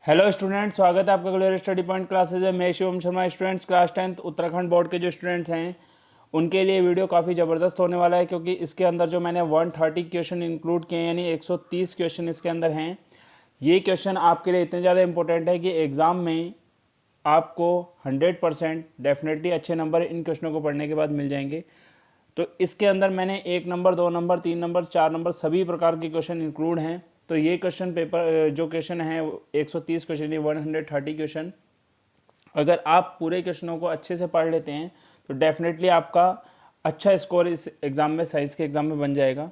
Hello student, स्वागत है आपका ग्लोरियल स्टडी पॉइंट क्लासेज में। मैं Shivam Sharma. Students, class 10th Uttarakhand board के जो स्टूडेंट्स हैं उनके लिए वीडियो काफ़ी ज़बरदस्त होने वाला है, क्योंकि इसके अंदर जो मैंने 130 क्वेश्चन इंक्लूड किए हैं, यानी 130 क्वेश्चन इसके अंदर हैं। ये क्वेश्चन आपके लिए इतने ज़्यादा इंपॉर्टेंट है कि एग्ज़ाम में आपको 100% डेफिनेटली अच्छे नंबर इन क्वेश्चनों को पढ़ने के बाद मिल जाएंगे। तो इसके अंदर मैंने 1 नंबर, 2 नंबर, 3 नंबर, 4 नंबर सभी प्रकार के क्वेश्चन इंक्लूड हैं। तो ये क्वेश्चन पेपर जो क्वेश्चन है 130 क्वेश्चन, 130 क्वेश्चन, अगर आप पूरे क्वेश्चनों को अच्छे से पढ़ लेते हैं तो डेफिनेटली आपका अच्छा स्कोर इस एग्ज़ाम में, साइंस के एग्ज़ाम में बन जाएगा।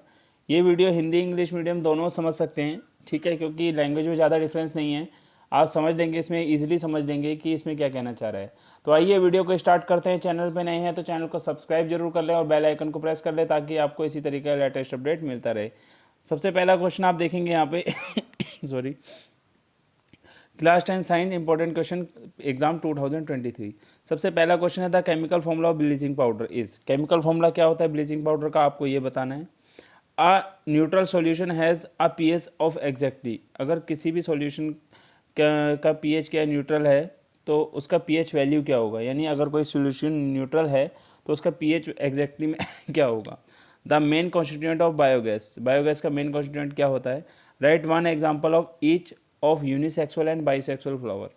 ये वीडियो हिंदी इंग्लिश मीडियम दोनों समझ सकते हैं, ठीक है, क्योंकि लैंग्वेज में ज़्यादा डिफरेंस नहीं है। आप समझ लेंगे, इसमें इजीली समझ लेंगे कि इसमें क्या कहना चाह रहा है। तो आइए वीडियो को स्टार्ट करते हैं। चैनल पे नए हैं तो चैनल को सब्सक्राइब जरूर कर लें और बेल आइकन को प्रेस कर लें, ताकि आपको इसी तरीके का लेटेस्ट अपडेट मिलता रहे। सबसे पहला क्वेश्चन आप देखेंगे यहाँ पे sorry, class 10 science important question exam 2023। सबसे पहला क्वेश्चन है, the chemical formula of bleaching powder is. Chemical formula क्या होता है ब्लीचिंग पाउडर का, आपको ये बताना है। A neutral solution has a pH of exactly. अगर किसी भी सॉल्यूशन का पीएच क्या न्यूट्रल है तो उसका पीएच वैल्यू क्या होगा, यानी अगर कोई सॉल्यूशन न्यूट्रल है तो उसका पीएच एग्जैक्टली में क्या होगा। The main constituent of biogas. Biogas का मेन कॉन्स्टिट्यूएंट क्या होता है। Right one example of each of unisexual and bisexual flower.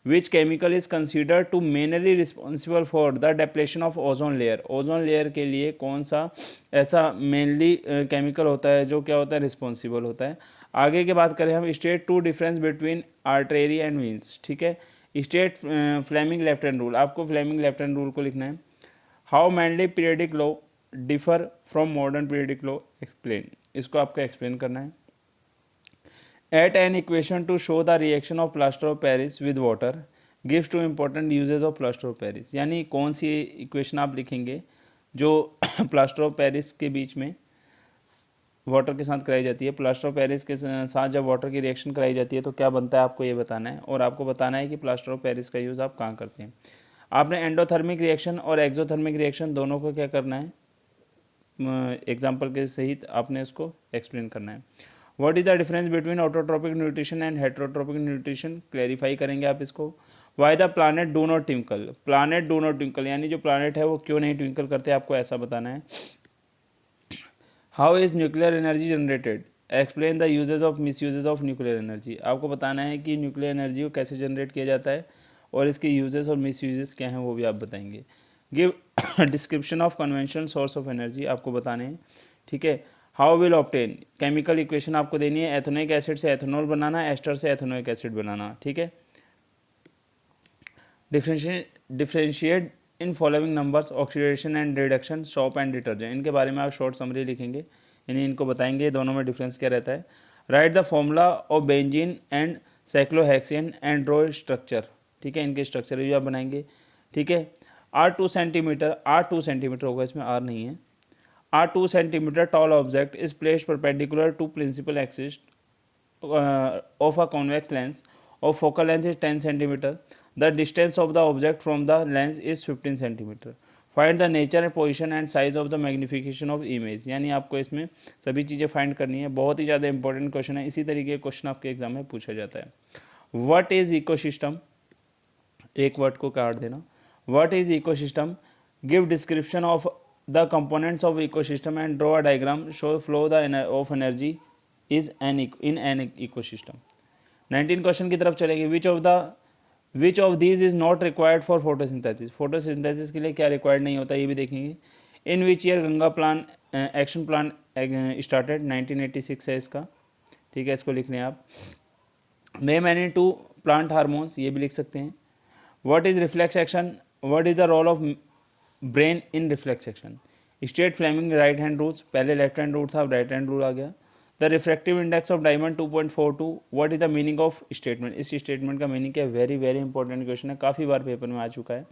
Which chemical is considered to mainly responsible for the depletion of ozone layer? Ozone layer के लिए कौन सा ऐसा mainly chemical होता है जो क्या होता है, रिस्पॉन्सिबल होता है। आगे की बात करें हम, state two difference between artery and veins, ठीक है। State Fleming left hand rule, आपको फ्लेमिंग लेफ्ट हैंड रूल को लिखना है। How mainly periodic law differ from modern periodic law, explain, इसको आपको एक्सप्लेन करना है। At an equation to show the reaction of plaster of Paris with water gives two important uses of plaster of Paris। यानी कौन सी equation आप लिखेंगे जो plaster of Paris के बीच में वाटर के साथ कराई जाती है, प्लास्टर ऑफ पेरिस के साथ जब वाटर की रिएक्शन कराई जाती है तो क्या बनता है, आपको ये बताना है। और आपको बताना है कि प्लास्टर ऑफ पेरिस का यूज़ आप कहाँ करते हैं। आपने एंडोथर्मिक रिएक्शन और एक्सोथर्मिक रिएक्शन दोनों को क्या करना है, एग्जाम्पल के सहित आपने इसको एक्सप्लेन करना है। What is the difference between autotrophic nutrition and heterotrophic nutrition, clarify करेंगे आप इसको। Why the planet do not twinkle. Planet do not twinkle यानी जो प्लानट है वो क्यों नहीं ट्विंकल करते, आपको ऐसा बताना है। How is nuclear energy generated, explain the uses of misuses of nuclear energy. आपको बताना है कि न्यूक्लियर एनर्जी को कैसे जनरेट किया जाता है और इसके यूजेस और मिस यूजेस क्या हैं वो भी आप बताएंगे। Give description of conventional source of energy, आपको बताने हैं, ठीक है। How will obtain, chemical equation आपको देनी है। एथेनोइक एसिड से एथेनॉल बनाना, एस्टर से एथेनोइक एसिड बनाना, ठीक है। Differentiate in following numbers, oxidation and reduction, soap and detergent, इनके बारे में आप शॉर्ट समरी लिखेंगे, यानी इनको बताएंगे दोनों में डिफरेंस क्या रहता है। Right the formula of benzene and cyclohexane and draw structure, ठीक है, इनके स्ट्रक्चर भी आप बनाएंगे, ठीक है। आर 2 सेंटीमीटर, आर 2 सेंटीमीटर होगा, इसमें आर नहीं है। R 2 centimetre tall object is placed perpendicular to principal axis of a convex lens of focal length is 10 centimeter. The distance of the object from the lens is 15 centimeter. Find the nature and position and size of the magnification of image। यानी आपको इसमें सभी चीज़ें find करनी है। बहुत ही ज़्यादा important question है, इसी तरीके के क्वेश्चन आपके एग्जाम में पूछा जाता है। व्हाट इज इकोसिस्टम, एक वर्ड को काट देना। What is ecosystem, give description of the components of ecosystem and draw a diagram show flow the of energy is an in an ecosystem. 19 question की तरफ चलेंगे। Which of these is not required for photosynthesis, photosynthesis के लिए क्या required नहीं होता, ये भी देखेंगे। In which year Ganga plan action plan started, 1986 है इसका, ठीक है, इसको लिख लें आप। Name any two plant hormones, ये भी लिख सकते हैं। What is reflex action, what is the role of brain in reflex action. State Fleming right hand rules, पहले लेफ्ट हैंड रूल था, अब राइट हैंड रूल आ गया। The refractive index of diamond 2.42, what is the meaning of statement, इस statement का meaning क्या है। Very very important question है, काफ़ी बार पेपर में आ चुका है।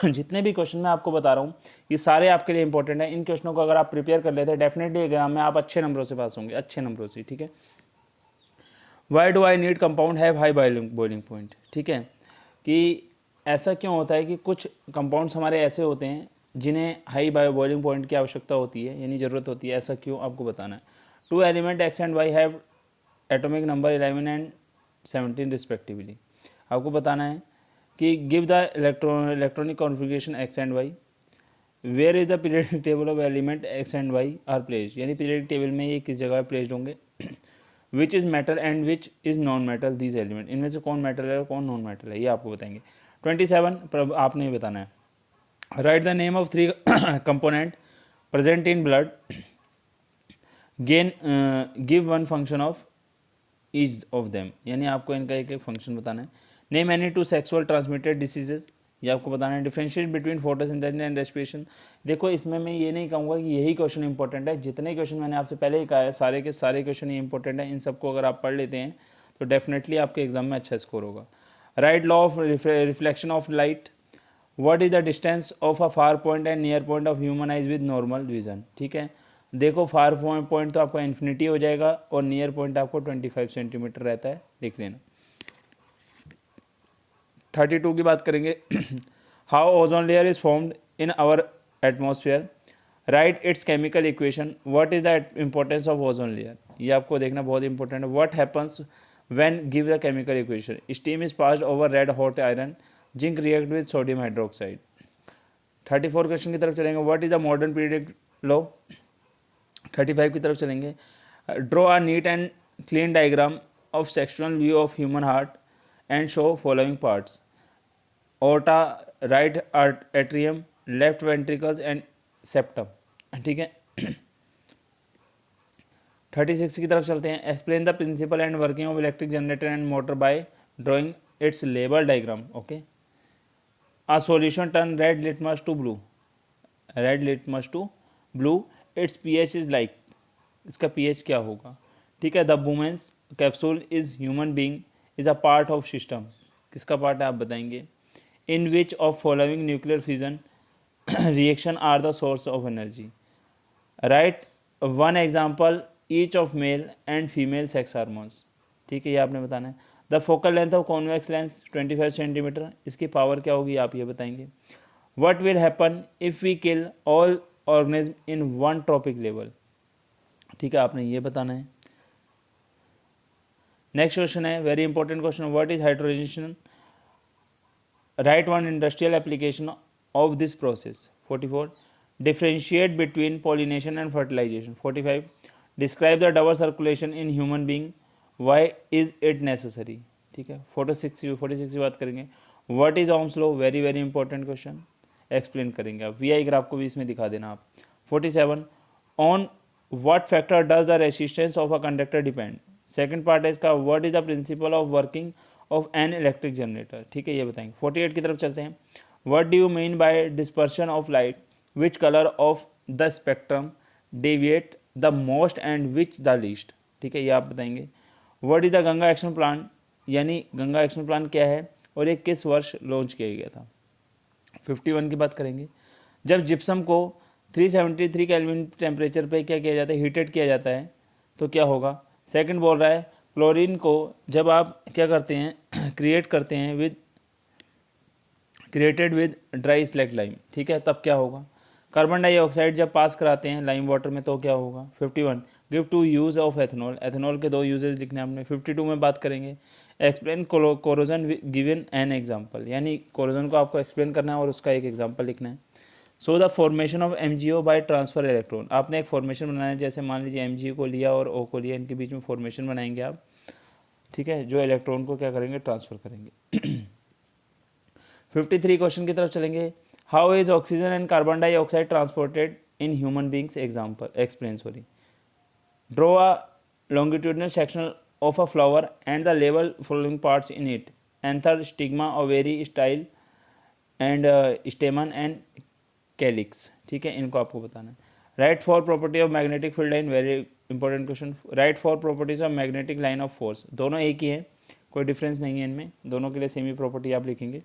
जितने भी क्वेश्चन मैं आपको बता रहा हूँ ये सारे आपके लिए इंपॉर्टेंट है। इन क्वेश्चनों को अगर आप प्रिपेयर कर लेते हैं डेफिनेटली एग्जाम में आप अच्छे नंबरों से पास होंगे, अच्छे नंबरों से, ठीक है। Why do I need compound have high boiling point, ठीक है, कि ऐसा क्यों होता है कि कुछ कंपाउंड्स हमारे ऐसे होते हैं जिन्हें हाई बॉइलिंग पॉइंट की आवश्यकता होती है, यानी ज़रूरत होती है, ऐसा क्यों आपको बताना है। Two element X and Y have atomic number 11 and 17 respectively. आपको बताना है कि give the electronic configuration X and Y, where is the periodic table of element X and Y are placed, यानी पीरियडिक टेबल में ये किस जगह placed होंगे। Which is metal and which is non metal these element, इनमें से कौन metal है और कौन नॉन मेटल है, ये आपको बताएंगे। 27 आपने ये बताना है। Right the name of 3 component present in blood, gain give one function of each of them, यानी आपको इनका एक एक फंक्शन बताना है। Name any 2 sexual transmitted diseases, ये आपको बताना है। Differentiate between photosynthesis and respiration. देखो इसमें मैं ये नहीं कहूँगा कि यही क्वेश्चन इंपॉर्टेंट है, जितने क्वेश्चन मैंने आपसे पहले ही कहा है सारे के सारे क्वेश्चन ये इंपॉर्टेंट है। इन सबको अगर आप पढ़ लेते हैं तो डेफिनेटली आपके एग्जाम में अच्छा स्कोर होगा। Right law of reflection of light, what is the distance of a far point and near point of human eyes with normal vision, ठीक है। देखो फार पॉइंट तो आपका इन्फिनिटी हो जाएगा और नियर पॉइंट आपको 25 सेंटीमीटर रहता है, लिख लेना। 32 की बात करेंगे। How ozone layer is formed in our atmosphere, write its chemical equation, what is the importance of ozone layer, ये आपको देखना बहुत इंपॉर्टेंट है। What happens when give the chemical equation, steam is passed over red hot iron, zinc react with sodium hydroxide. 34 question की तरफ चलेंगे। What is the modern periodic law. 35 की तरफ चलेंगे। Draw a neat and clean diagram of sexual view of human heart and show following parts, aorta, right atrium, left ventricles and septum, ठीक है। 36 की तरफ चलते हैं। Explain the principle and working of electric generator and motor by drawing its label diagram, okay. A solution turn red litmus to blue, red litmus to blue, its pH is like, इसका pH क्या होगा, ठीक है। The women's capsule is human being is a part of system, किसका part है आप बताएंगे। In which of following nuclear fusion reaction are the source of energy, right one example each of male and female sex hormones, ठीक है, ये आपने बताना है। The focal length of convex lens 25 centimetre, इसकी पावर क्या होगी आप ये बताएंगे। What will happen if we kill all organism in one trophic level, ठीक है, आपने ये बताना है। नेक्स्ट क्वेश्चन है very important question, what is hydrogenation, write one industrial application of this process. 44 differentiate between pollination and fertilisation. 45 describe the double circulation in human being, why is it necessary, ठीक है। 46 की बात करेंगे। What is Ohm's law, very very important question, explain करेंगे आप। We I graph को भी इसमें दिखा देना आप। 47 on what factor does the resistance of a conductor depend, second part है इसका। What is the principle of working of an electric generator, ठीक है, ये बताएंगे। 48 की तरफ चलते हैं। What do you mean by dispersion of light, which colour of the spectrum deviate the most and which the least, ठीक है, ये आप बताएंगे। What is the Ganga action plan, यानी गंगा एक्शन प्लान क्या है और ये किस वर्ष लॉन्च किया गया था। 51 की बात करेंगे। जब जिप्सम को 373 केल्विन टेम्परेचर पे क्या किया जाता है, हीटेड किया जाता है, तो क्या होगा। सेकंड बोल रहा है क्लोरीन को जब आप क्या करते हैं क्रिएट करते हैं with created with dry slag lime, ठीक है, तब क्या होगा। कार्बन डाइऑक्साइड जब पास कराते हैं लाइम वाटर में तो क्या होगा। 51 give two use of ethanol, ethanol के 2 यूजेज लिखने हमने। 52 में बात करेंगे explain corrosion given an example, यानी कोरोजन को आपको एक्सप्लेन करना है और उसका एक एग्जाम्पल लिखना है। So the formation of MgO by transfer electron, आपने एक फॉर्मेशन बनाना है, जैसे मान लीजिए MgO को लिया और O को लिया, इनके बीच में फॉर्मेशन बनाएंगे आप, ठीक है, जो इलेक्ट्रॉन को क्या करेंगे ट्रांसफर करेंगे। 53 क्वेश्चन की तरफ चलेंगे। How is oxygen and carbon dioxide transported in human beings, example explain, sorry. Draw a longitudinal section of a flower and the label following parts in it, anther, stigma, ovary, style and stamen and calyx, ठीक है, इनको आपको बताना है। Right for property of magnetic field line, very important question. Right for properties of magnetic line of force, दोनों एक ही है, कोई डिफरेंस नहीं है इनमें, दोनों के लिए सेमी प्रॉपर्टी आप लिखेंगे।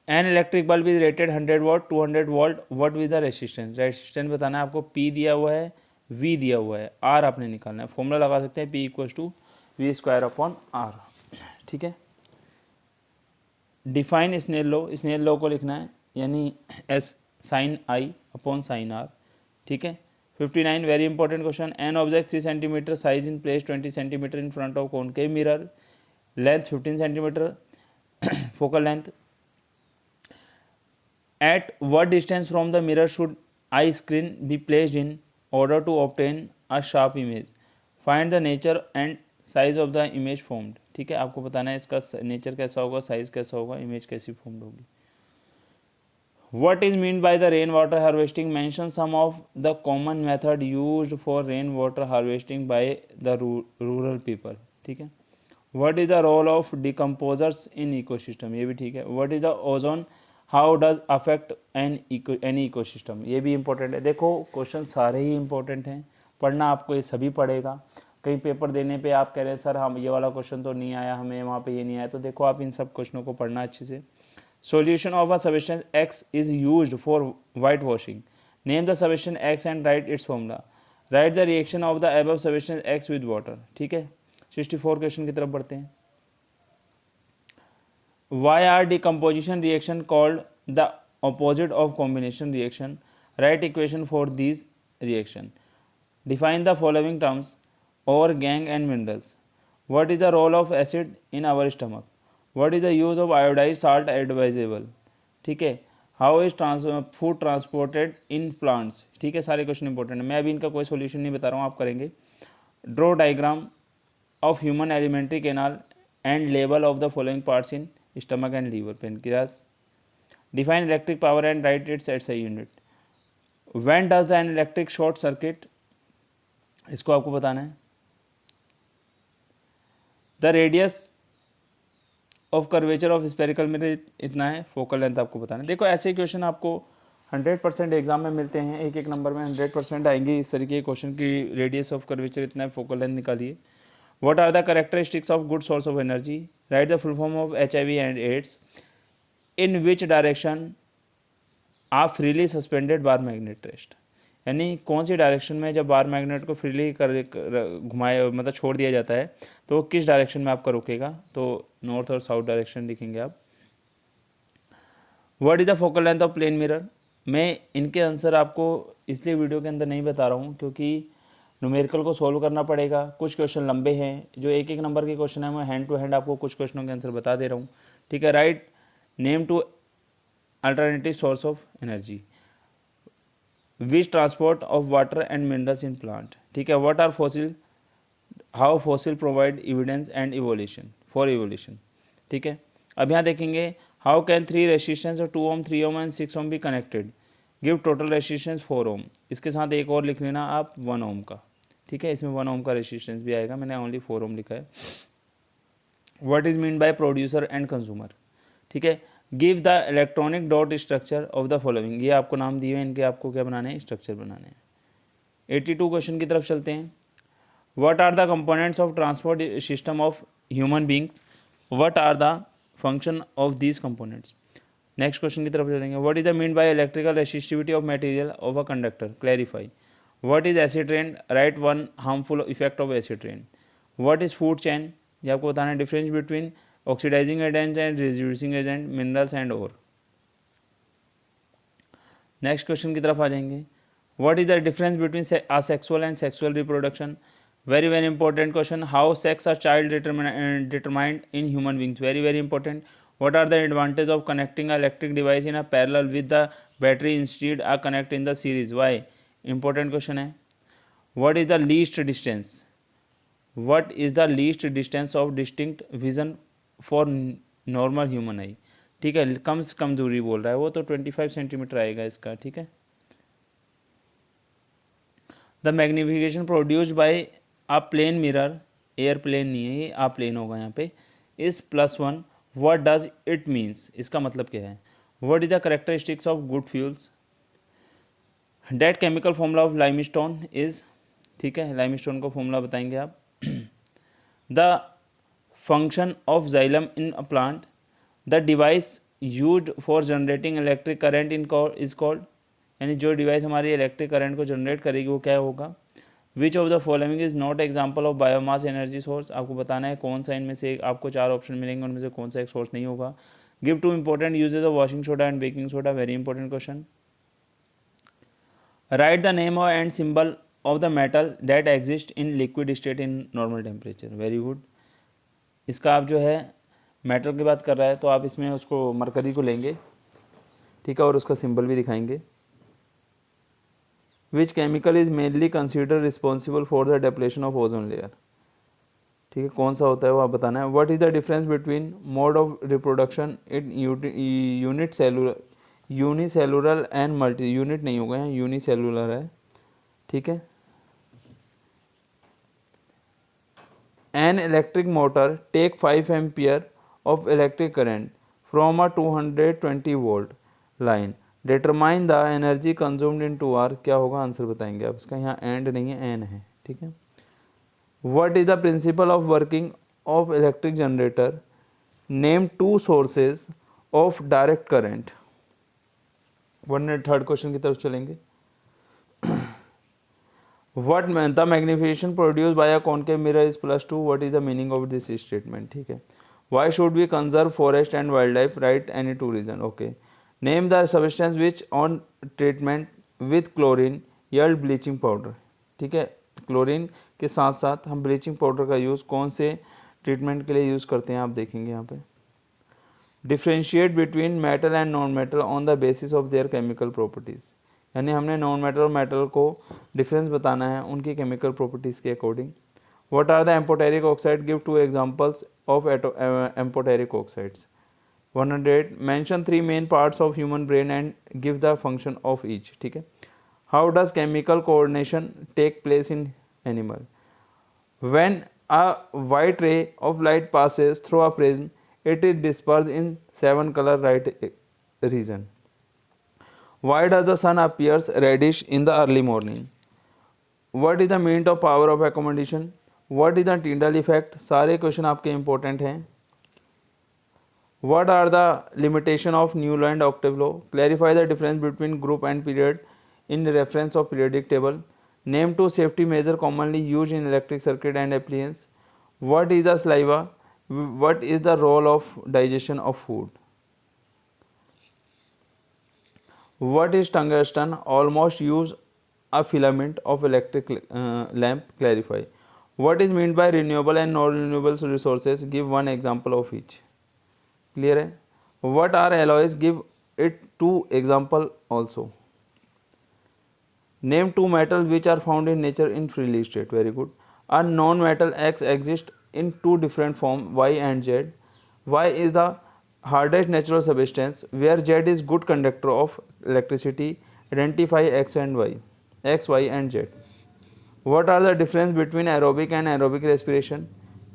An electric bulb is rated 100 what 200 volt, what with the resistance, resistance बताना है आपको। P दिया हुआ है, V दिया हुआ है, R आपने निकालना है। फॉर्मूला लगा सकते हैं P = V²/R, ठीक है। Define Snell law, Snell law को लिखना है, यानी S sin I/sin R, ठीक है। 59 very important question, an object 3 centimetre size in place 20 centimetre in front of concave mirror, length 15 centimetre, focal length. At what distance from the mirror should eye screen be placed in order to obtain a sharp image? Find the nature and size of the image formed. ठीक है, आपको बताना है इसका nature कैसा होगा, size कैसा होगा, इमेज कैसी फॉर्म होगी. What is meant by the rainwater harvesting? Mention some of the common method used for rainwater harvesting by the rural people. ठीक है. What is the role of decomposers in ecosystem? ये भी ठीक है. What is the ozone? How does affect any ecosystem? ये भी important है. देखो क्वेश्चन सारे ही इंपॉर्टेंट हैं, पढ़ना आपको ये सभी पड़ेगा. कहीं पेपर देने पे आप कह रहे हैं सर हम ये वाला क्वेश्चन तो नहीं आया हमें, वहाँ पे ये नहीं आया, तो देखो आप इन सब क्वेश्चनों को पढ़ना अच्छे से. Solution of a substance x is used for white washing. Name the substance x and right it's formula. Right the reaction of the above substance x with water. ठीक है, 64 क्वेश्चन की तरफ बढ़ते हैं. Why are decomposition reaction called the opposite of combination reaction? Write equation for these reaction. Define the following terms: ore, gang and minerals. What is the role of acid in our stomach? What is the use of iodized salt advisable? ठीक है. How is food transported in plants? ठीक है, सारे question important है. मैं अभी इनका कोई सोल्यूशन नहीं बता रहा हूँ, आप करेंगे. Draw diagram of human alimentary canal and label of the following parts in stomach and liver. Pancreas. Define electric power and write its SI unit. When does an electric short circuit? इसको आपको बताना है. The radius of curvature of spherical mirror इतना है. Focal length आपको बताना है. देखो ऐसे क्वेश्चन आपको 100% एग्जाम में मिलते हैं, एक एक नंबर में 100% आएंगे इस तरीके के क्वेश्चन की. रेडियस ऑफ कर्वेचर इतना है, फोकल लेंथ निकालिए. What are the characteristics of good source of energy? Write the full form of HIV and AIDS. In which direction are freely suspended bar magnet rest? यानी कौन सी direction में जब bar magnet को freely घुमाए मतलब छोड़ दिया जाता है तो वो किस डायरेक्शन में आपका रुकेगा? तो नॉर्थ और साउथ डायरेक्शन लिखेंगे आप. What is the focal length of plane mirror? मैं इनके आंसर आपको इसलिए वीडियो के अंदर नहीं बता रहा हूँ क्योंकि न्यूमेरिकल को सोल्व करना पड़ेगा. कुछ क्वेश्चन लंबे हैं, जो एक एक नंबर के क्वेश्चन है मैं हैंड टू हैंड आपको कुछ क्वेश्चनों के आंसर बता दे रहा हूँ. ठीक है. Write name two alternative source of energy. Which transport of water and minerals in plant. ठीक है. What are fossil, how fossil provide evidence and evolution for evolution. ठीक है. अब यहाँ देखेंगे हाउ कैन 3 रेसिस्टेंस और 2 ohm 3 ohm and 6 ohm be connected. Give total resistance 4 ohm. इसके साथ एक और लिख लेना आप 1 ओम का. ठीक है, इसमें 1 ओम का रेसिस्टेंस भी आएगा, मैंने ओनली 4 ओम लिखा है. What is mean by producer and consumer. ठीक है. Give the electronic dot structure of the following. ये आपको नाम दिए हैं, इनके आपको क्या बनाने हैं, स्ट्रक्चर बनाने हैं. 82 क्वेश्चन की तरफ चलते हैं. What are the components of transport system of human beings. What are the function of these components. Next question की तरफ चलेंगे. What is the mean by electrical resistivity of material of a conductor. Clarify. What is acid rain? Write one harmful effect of acid rain. What is food chain? ये आपको बताना है. Difference between oxidizing agent and reducing agent, minerals and ore. Next question की तरफ आ जाएंगे. What is the difference between asexual and sexual reproduction. Very very important question. How sex are child determined in human beings. Very very important. What are the advantages of connecting an electric device in a parallel with the battery instead a connect in the series? Why? Important question है. What is the least distance? What is the least distance of distinct vision for normal human eye? ठीक है, कम से कम दूरी बोल रहा है वो, तो 25 सेंटीमीटर आएगा इसका. ठीक है. The magnification produced by a plane mirror, airplane नहीं है ये, आ प्लेन होगा यहाँ पे, is +1. What does it means. इसका मतलब क्या है. What is the characteristics of good fuels. That chemical formula of limestone is. ठीक है, लाइमस्टोन का फॉर्मूला बताएंगे आप. The function of xylem in a plant. The device used for generating electric current is called. यानी जो device हमारी electric current को generate करेगी वो क्या होगा. Which of the following is not example of biomass energy source. आपको बताना है कौन सा इनमें से, आपको 4 ऑप्शन मिलेंगे, उनमें से कौन सा एक सोर्स नहीं होगा. Give 2 important usages of washing soda and baking soda. Very important question. Write the name and symbol of the metal that exist in liquid state in normal temperature. Very good. इसका आप जो है metal की बात कर रहा है तो आप इसमें उसको मरकरी को लेंगे, ठीक है, और उसका सिंबल भी दिखाएंगे। Which chemical is mainly consider responsible for the depletion of ozone layer, ठीक है, कौन सा होता है वो आप बताना है। What is the difference between mode of reproduction in unit cellular, unicellular and multi, unit नहीं होगा यहाँ, यूनिसेलुलर है, ठीक है। An electric motor take 5 ampere of electric current from a 220 volt line, determine the energy consumed in 2 hour. क्या होगा answer बताएंगे आप इसका, यहाँ एंड नहीं है एन है, ठीक है। What is the principle of working of electric generator, name 2 sources of direct current. 103rd question की तरफ चलेंगे। What the magnification produced by a concave mirror is +2. What is the meaning of this statement? ठीक है। Why should we conserve forest and wildlife? Write any 2 reason. Okay. Name the substance which on treatment with chlorine yield bleaching powder. ठीक है, chlorine के साथ साथ हम bleaching powder का use कौन से ट्रीटमेंट के लिए यूज़ करते हैं आप देखेंगे यहाँ पे। Differentiate between metal and non metal on the basis of their chemical properties, यानी हमने नॉन मेटल और मेटल को डिफरेंस बताना है उनकी केमिकल प्रॉपर्टीज़ के according. What are the amphoteric oxide, give 2 examples of amphoteric oxides. 108 mention 3 main parts of human brain and give the function of each, ठीक है। How does chemical coordination take place in animal, when a white ray of light passes through a prism it is dispersed in 7 color light region. Why does the sun appears reddish in the early morning? What is the mean of power of accommodation? What is the Tyndall effect? सारे question आपके important हैं। What are the limitation of Newland and octave law? Clarify the difference between group and period in reference of periodic table. Name 2 safety measure commonly used in electric circuit and appliance. What is the saliva? What is the role of digestion of food? What is tungsten? Almost use a filament of electric lamp. Clarify. What is meant by renewable and non-renewable resources? Give 1 example of each. Clear है। What are alloys? Give it 2 example also. Name 2 metals which are found in nature in freely state. Very good. A non-metal X exists in 2 different forms, Y and Z. Y is the hardest natural substance where Z is good conductor of electricity. Identify X and Y. X, Y and Z. What are the difference between aerobic and anaerobic respiration?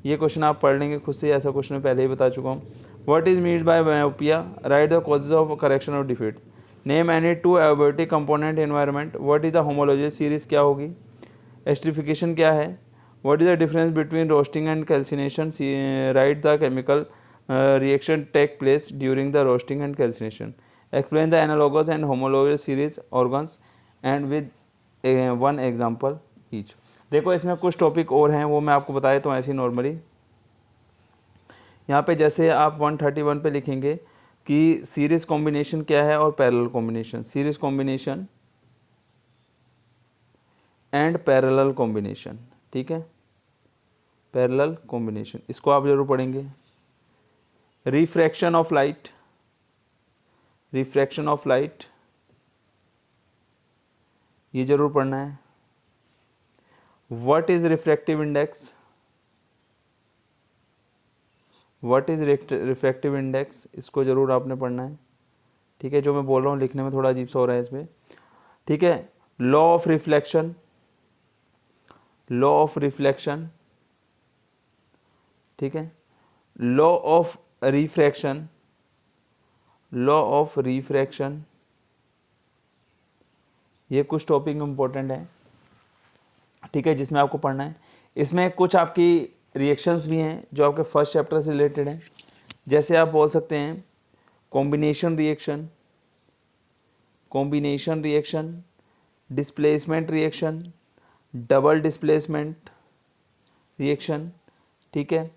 ये question आप पढ़ लेंगे खुद से, ऐसा question मैं पहले ही बता चुका हूँ। What is meant by myopia? Write the causes of correction of defects. Name any 2 abiotic component environment. What is the homologous series? क्या होगी? Esterification क्या है? What is the difference between roasting and calcination? Write the chemical reaction take place during the roasting and calcination. Explain the analogous and homologous series organs and with 1 example each. देखो इसमें कुछ topic और हैं वो मैं आपको बता देता हूँ ऐसे ही नॉर्मली। यहाँ पे जैसे आप 131 पे लिखेंगे कि सीरीज कॉम्बिनेशन क्या है और parallel combination, series combination and parallel combination, ठीक है, पैरेलल कॉम्बिनेशन, इसको आप जरूर पढ़ेंगे। Refraction of light, refraction of light ये जरूर पढ़ना है। What is refractive index, what is refractive index, इसको जरूर आपने पढ़ना है, ठीक है। जो मैं बोल रहा हूँ लिखने में थोड़ा अजीब सा हो रहा है इसमें, ठीक है। Law of reflection, law of reflection, ठीक है। Law of refraction, law of refraction, ये कुछ टॉपिक इंपॉर्टेंट है, ठीक है, जिसमें आपको पढ़ना है। इसमें कुछ आपकी रिएक्शंस भी हैं जो आपके फर्स्ट चैप्टर से रिलेटेड हैं। जैसे आप बोल सकते हैं combination reaction, combination reaction, displacement reaction, double displacement reaction, ठीक है,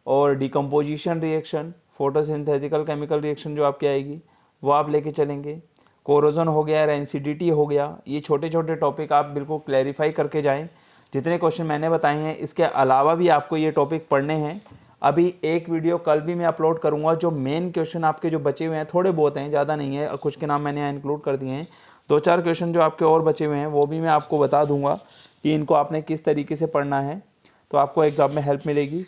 और डिकम्पोजिशन रिएक्शन, फोटोसिंथेटिकल केमिकल रिएक्शन जो आपकी आएगी वो आप लेके चलेंगे। कोरोजन हो गया, रेंसिडिटी हो गया, ये छोटे छोटे टॉपिक आप बिल्कुल क्लैरिफाई करके जाएं। जितने क्वेश्चन मैंने बताए हैं इसके अलावा भी आपको ये टॉपिक पढ़ने हैं। अभी एक वीडियो कल भी मैं अपलोड करूँगा, जो मेन क्वेश्चन आपके जो बचे हुए हैं, थोड़े बहुत हैं, ज़्यादा नहीं है, कुछ के नाम मैंने यहाँ इंक्लूड कर दिए हैं। 2-4 क्वेश्चन जो आपके और बचे हुए हैं वो भी मैं आपको बता दूंगा कि इनको आपने किस तरीके से पढ़ना है, तो आपको एग्ज़ाम में हेल्प मिलेगी।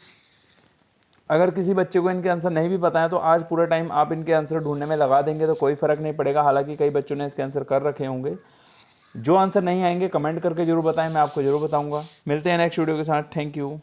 अगर किसी बच्चे को इनके आंसर नहीं भी पता है तो आज पूरा टाइम आप इनके आंसर ढूंढने में लगा देंगे तो कोई फ़र्क नहीं पड़ेगा। हालांकि कई बच्चों ने इसके आंसर कर रखे होंगे। जो आंसर नहीं आएंगे कमेंट करके ज़रूर बताएं, मैं आपको ज़रूर बताऊंगा। मिलते हैं नेक्स्ट वीडियो के साथ। Thank you.